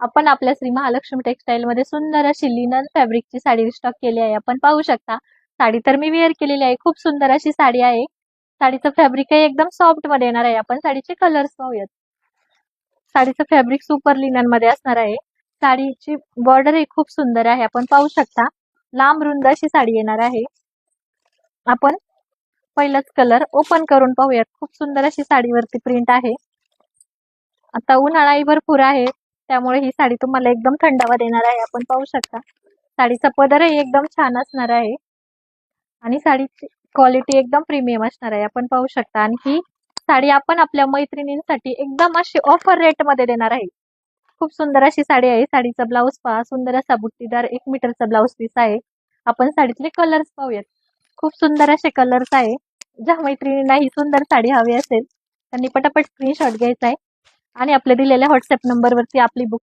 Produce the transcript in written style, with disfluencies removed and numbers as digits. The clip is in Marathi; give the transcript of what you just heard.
आपण आपल्या श्री महालक्ष्मी टेक्सटाईल मध्ये सुंदर अशी लिनन फॅब्रिकची साडी स्टॉक केली आहे. आपण पाहू शकता. साडी तर मी वेअर केलेली आहे. खूप सुंदर अशी साडी आहे. साडीचं फॅब्रिक एकदम सॉफ्ट मध्ये येणार आहे. आपण साडीचे कलर्स पाहूयात. साडीचं फॅब्रिक सुपर लिनन मध्ये असणार आहे. साडीची बॉर्डर ही खूप सुंदर आहे. आपण पाहू शकता. लांब रुंद अशी साडी येणार आहे. आपण पहिलाच कलर ओपन करून पाहूयात. खूप सुंदर अशी साडीवरती प्रिंट आहे. आता उन्हाळाही भरपूर आहे, त्यामुळे ही साडी तुम्हाला एकदम थंडावा देणार आहे. आपण पाहू शकता. साडीचा पदरही एकदम छान असणार आहे आणि साडीची क्वालिटी एकदम प्रीमियम असणार आहे. आपण पाहू शकता. आणि ही साडी आपण आपल्या मैत्रिणींसाठी एकदम अशी ऑफर रेट मध्ये देणार आहे. खूप सुंदर अशी साडी आहे. साडीचा ब्लाऊज पहा. सुंदर असा बुट्टीदार 1 मीटरचा ब्लाऊज पीस आहे. आपण साडीतले कलर्स पाहूयात. खूप सुंदर असे कलर्स आहे. ज्या मैत्रिणींना ही सुंदर साडी हवी असेल त्यांनी पटापट स्क्रीनशॉट घ्यायचा आहे आणि आपल्या दिलेल्या व्हॉट्सअप नंबरवरती आपली बुक